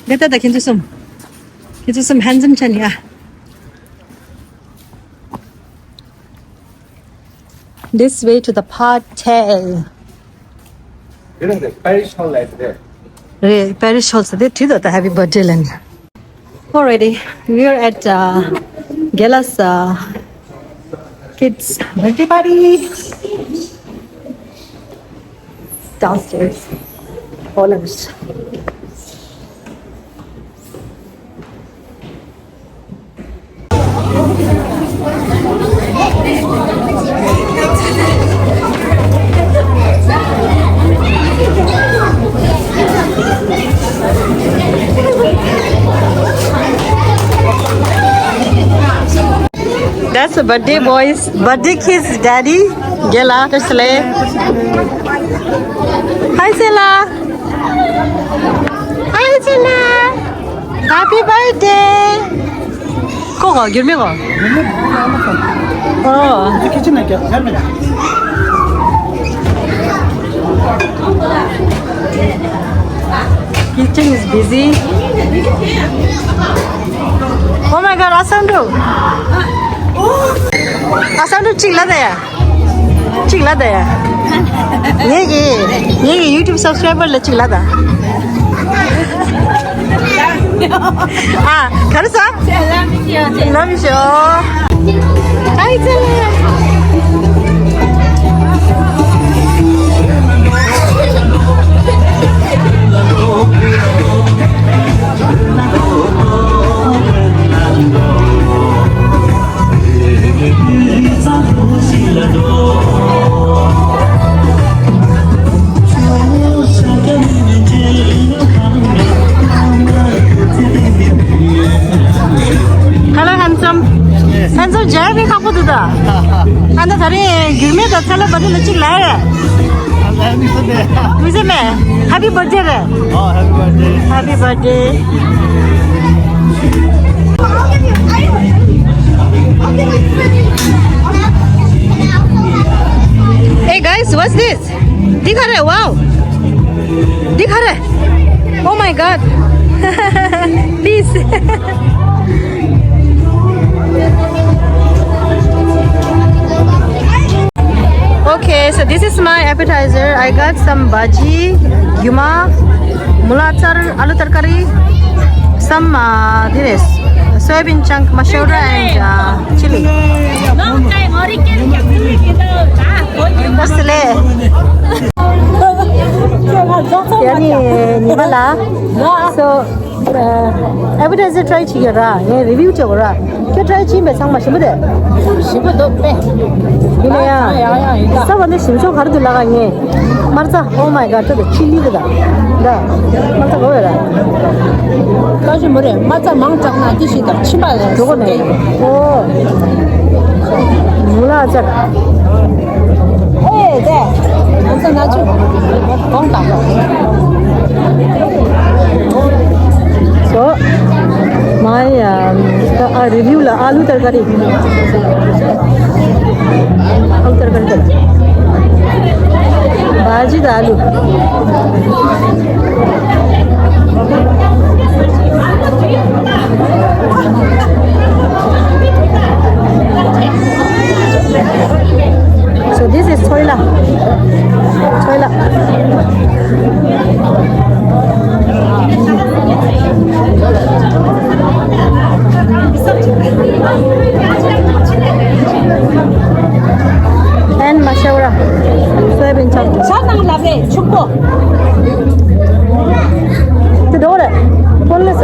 Get the Kintusum. Kintusum handsome Chania. This way to the hotel. You know the parish hall right there. Parish hall. So they too the happy birthday land. Already, we are at Gela's kids' birthday party. Downstairs. Ballers. That's a birthday boys, birthday kids daddy, Gela, Tselha. Hi Tselha. Hi Tselha. Happy birthday. Koga, Gyurmey ko. Oh. Kitchen like Kitchen is busy. Oh my God, Asamdu. Asamdu chilla there. Chilla there. Yegi YouTube subscriber la chilla da. Karsa? Love you. Hi Tselha. Hello handsome. Handsome Gyurmey kako duda. Anda thari Gyurmey da Tselha birthday la chilla hai. Happy birthday. Happy birthday re. Oh, happy birthday. Happy birthday. Hey guys, what's this? Dikha rahe, wow. Dikha rahe. Oh my God. Please. Okay, so this is my appetizer. I got some bhaji, gyuma, mulachar, aloo tarkari, some this soybean chunk, mashaura and chili. Yani nimala. So appetizer try chigera. Ye review chogora. Kya try chi me sang ma shimde. Shimdo pe. Bilaya. सब अंदर शिमशो खार तो लगा ये मरचा oh my god तो chilli दा मरचा कौन है काशी मरे मरचा मांग चखना दिशी दा चिबा जोको नहीं ओ मुला चख ए दे मरचा नाचो कौन ता so my review la आलू तरकारी भाजी दालू so this is Tselha and mashaura soybean chunk 사랑 라베 축복 the door boneless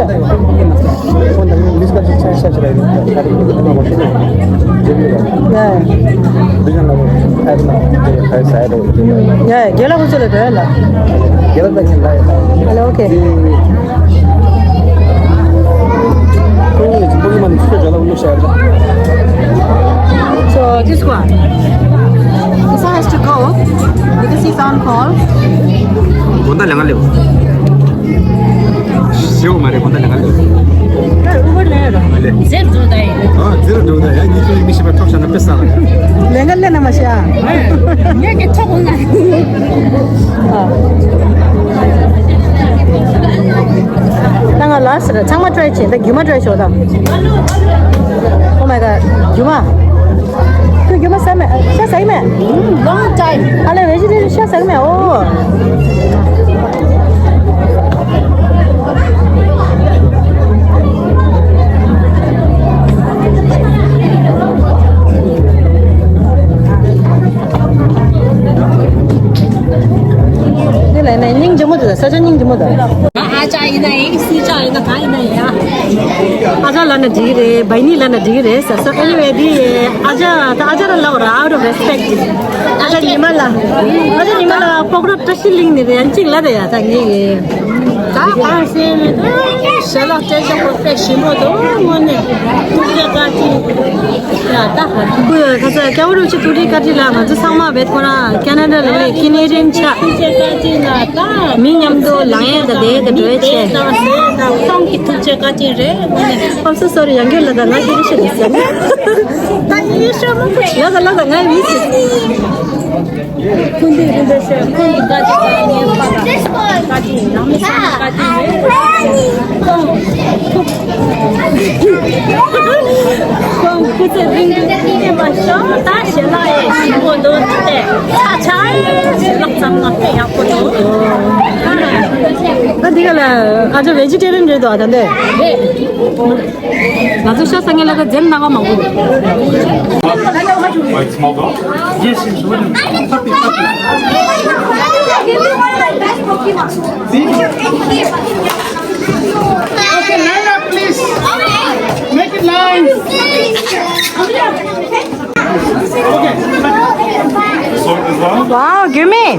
yeah gela kuchele gela hello okay so this one has to go because he's on call. Konda langal lew. Sew mare konda langal lew. Uber le. zero dai Ah, zero do da. Ya ni to mi shiba top sana pesa. Langal le na masya. 이게 처음나 nga last changma try che the gyuma try shoda. Oh my god, gyuma. Tu gyuma sa me, sa me. Long time. Ale vegetarian sa me. Oh. này ninh chấm được, sao cho ninh chấm được? Aja này, si cha này cái này à. Aja là nè gì đấy, bảy ni là nè gì đấy, sao anyway đi aja là lâu rồi, out of respect. Aja ni mà là program tashi ling này đấy, anh chỉnh là đấy à, thằng gì? Cả hai xem, sẽ là chơi trong profession mà đó, muốn nè, tôi cái gì, ya ta hả? Bây giờ cái đâu chứ tôi đi cái gì làm, chứ sao mà biết con à, Canada là Canadian cha. cái gì là ta, mình nhắm đồ lắng nghe để đuổi chơi. na không kịp chơi cái gì đấy, I'm so sorry, yang kêu là ngay cái gì đấy. ta như sao mà phải? Là ngay cái gì? Kundi sẽ kundi cái gì này phải cái gì, nắm cái gì không cứ tự nhiên cái mà số ta sẽ lại một đôi thế ta trái sẽ lập ra một cái áo quần 네가 아주 vegetarian 제도 하던데. 네 나도 샤상에다가 잼 나가 먹고. Like small dog? Yes, it's really puppy. Okay, line up, please. Make it line. So is that? Wow, Gyurmey,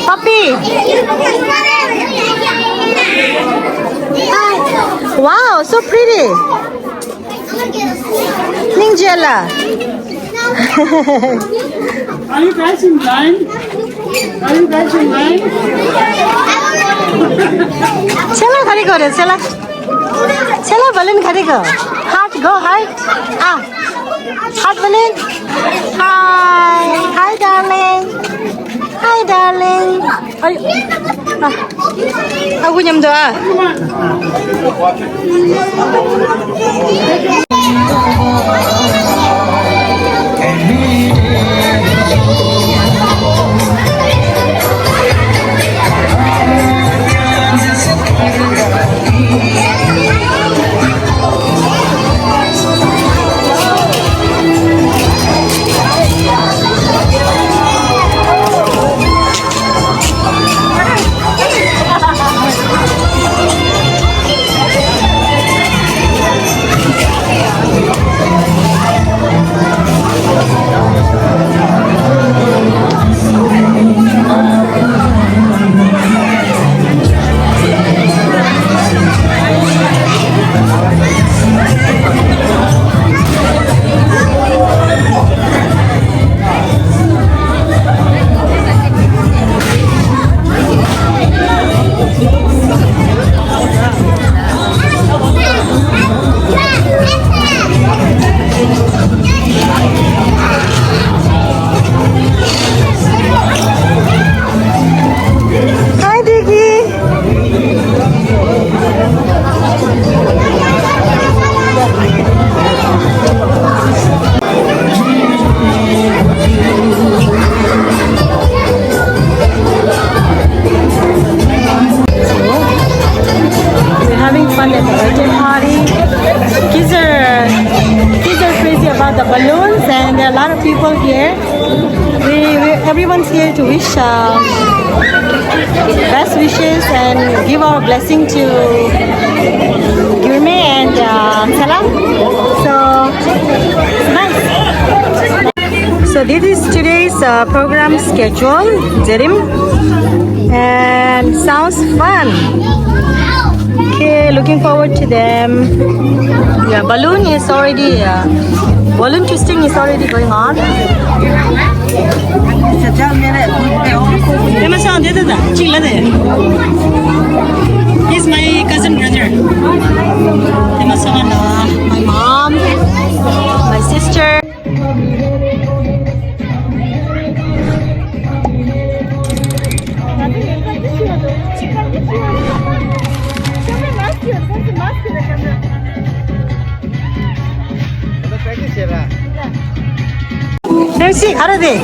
puppy. Wow, so pretty. Ninjala. Are you guys in line? Are you guys in line? Tselha khari kore, Tselha balloon khari ko. Heart, go heart. Ah, heart balloon. Hi darling. Hi darling. Ay, aku nyam doa. Fun at the birthday party. Kids are crazy about the balloons, and there are a lot of people here. Everyone's here to wish best wishes and give our blessing to Gyurmey and Tselha. So nice. So this is today's program schedule, Zerim, and sounds fun. Okay, looking forward to them. Yeah, balloon twisting is already going on. He's my cousin brother. My mom, my sister. MC, how are they?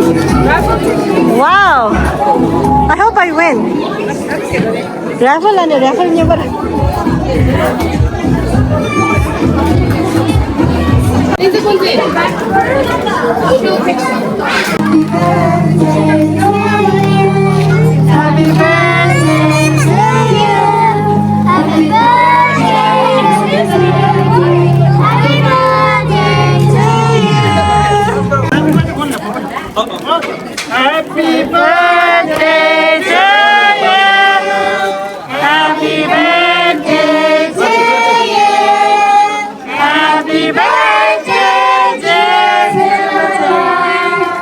Wow! I hope I win. Raffle and raffle never. Happy birthday to you. Happy birthday to you. Happy birthday to you. Happy birthday to you. Happy birthday to you. Happy birthday to you.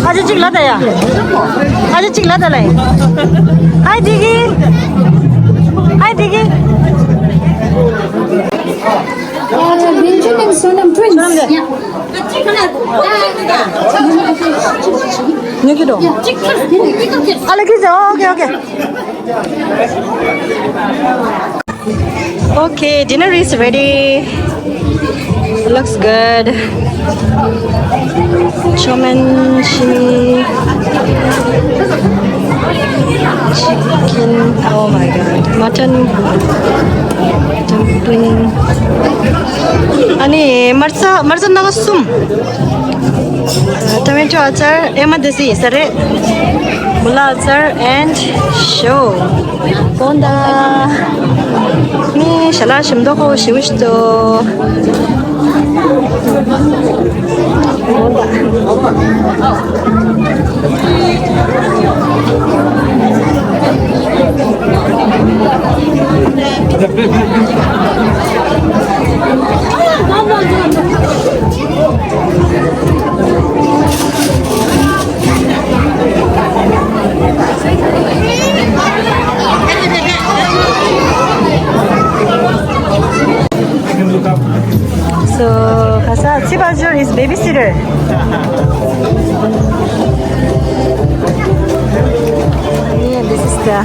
아직 찍라다야. 아직 찍라다래. 하이 디기. 하이 디기. Benjamin and Sonam twins. Yeah. 여기도. 알레기죠. 오케이. Okay, dinner is ready. Looks good. Chomanchi. Chicken. Oh my god. Mutton. Dumpling. 아니 말사 나갔음. Tomato achar, emadesi sare. Mula achar and show. Bonda. Ni shala shimdo ko shiwishto. So, Hasa Chibajur is babysitter. Yeah, this is the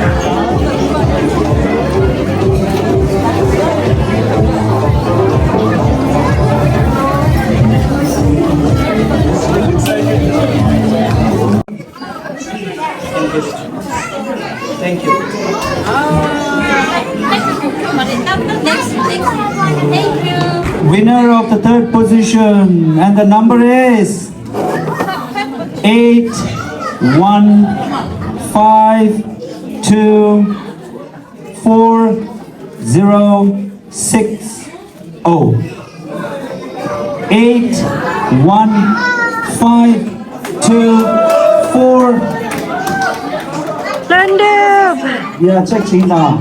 Thank you. Winner of the third position, and the number is 81524060. 815240. Learn up. Yeah, check China.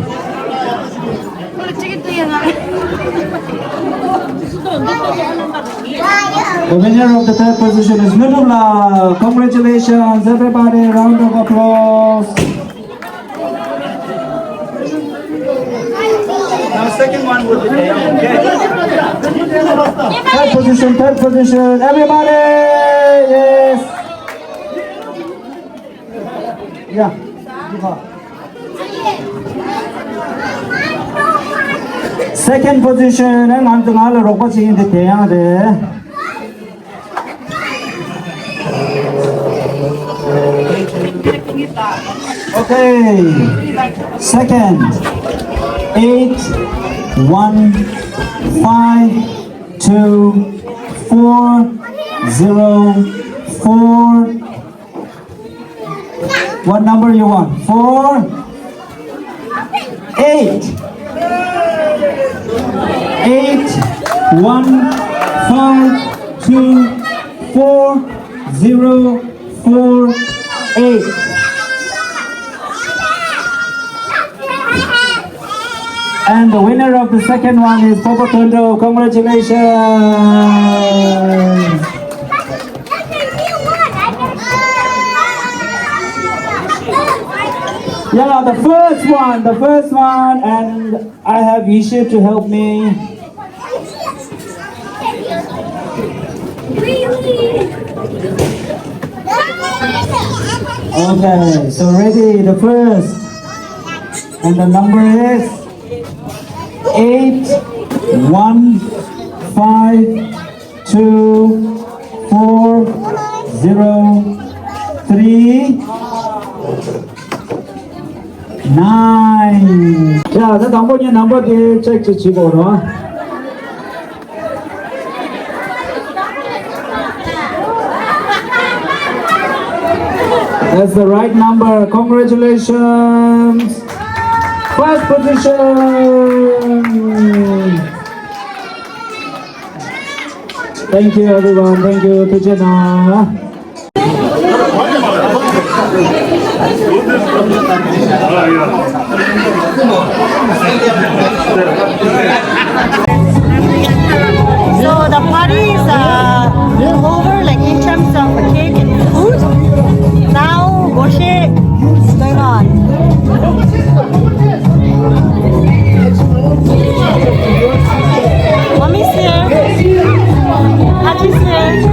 The winner of the third position is Nudula. Congratulations, everybody. Round of applause. Now, second one will be okay. Third position, everybody. Yes. Yeah. Second position, and I'm going to rock in the day. Okay, second, 81524004. What number you want? 4, 8. 81524048. And the winner of the second one is Papa Tondo. Congratulations! Yeah, the first one, and I have Ishu to help me. Okay, so ready, the first, and the number is 81524039. 자, 저 당번이 넘버 뒤에 체크 치고로. That's the right number. Congratulations. First position. Thank you, everyone. Thank you, Tujana. So the party is over, like in terms of cake and food. Now Gorshey is going on. Mommy's here. Tashi's here.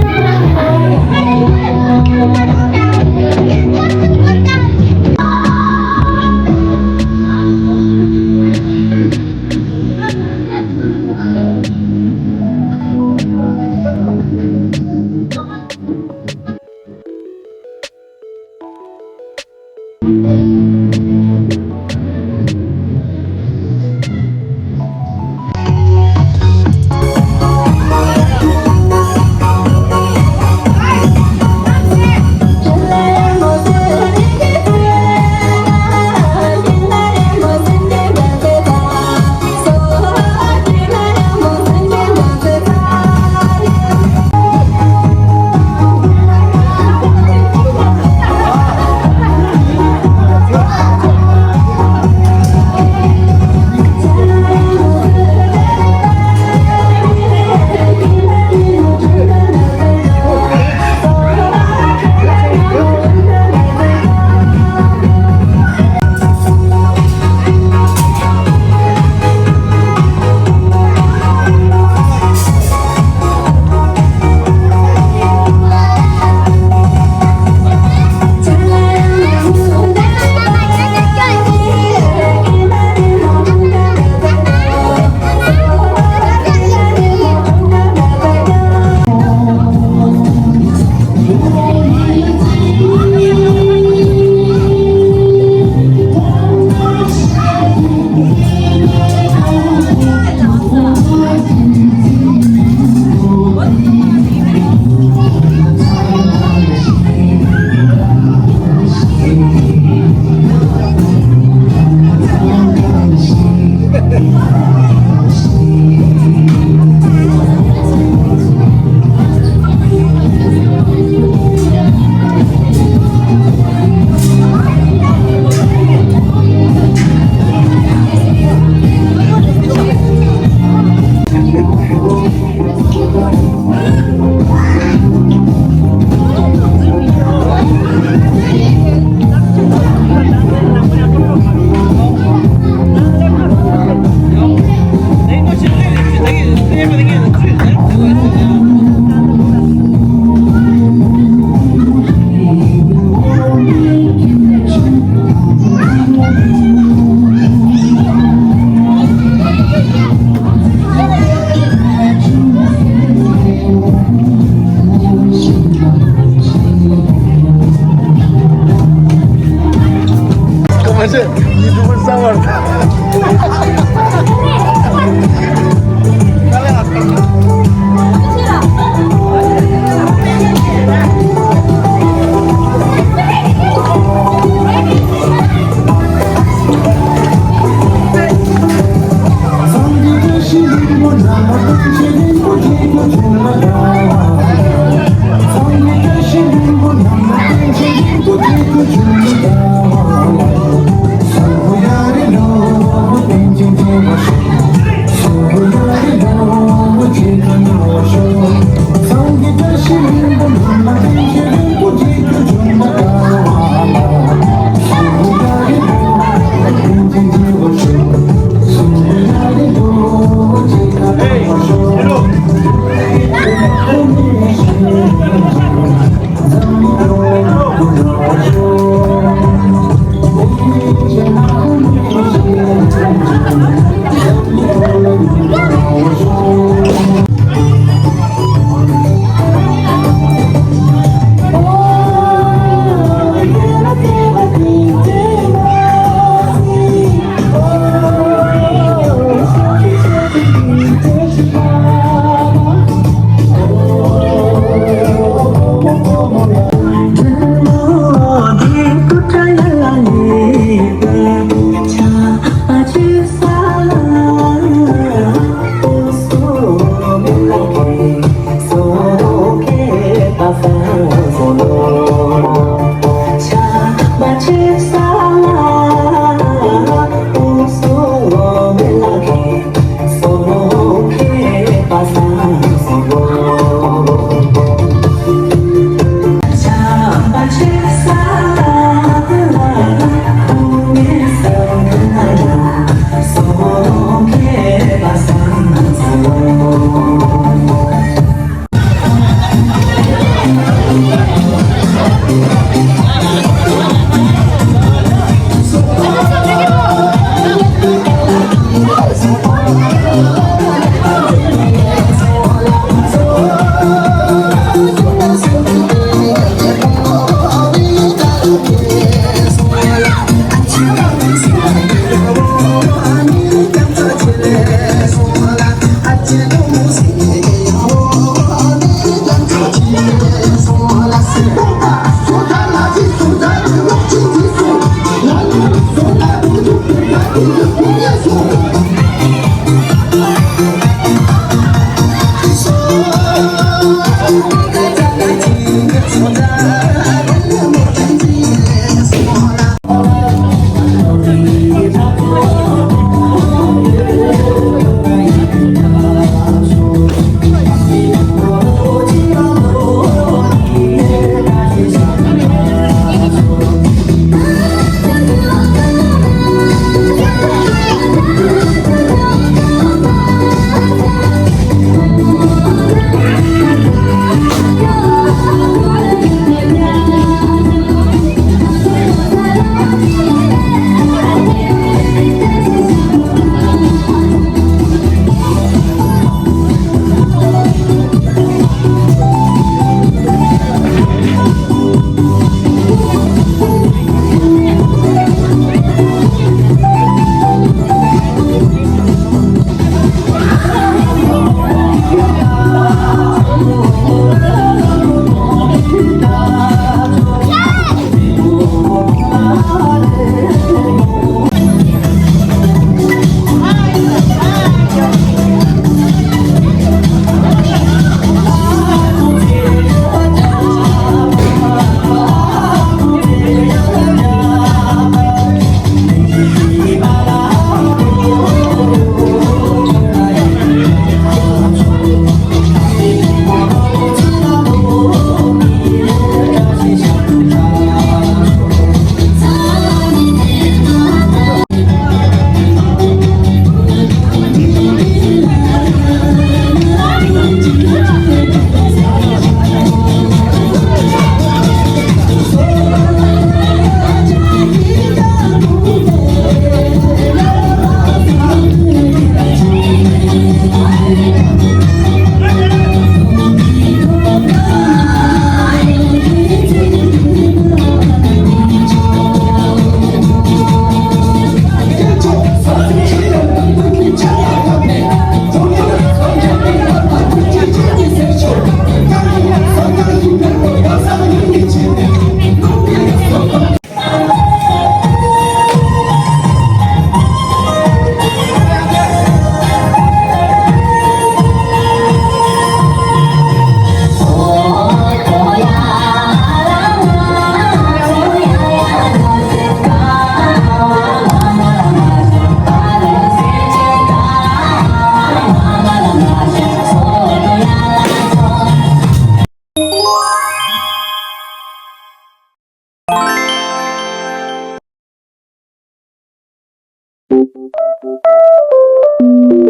Thank you.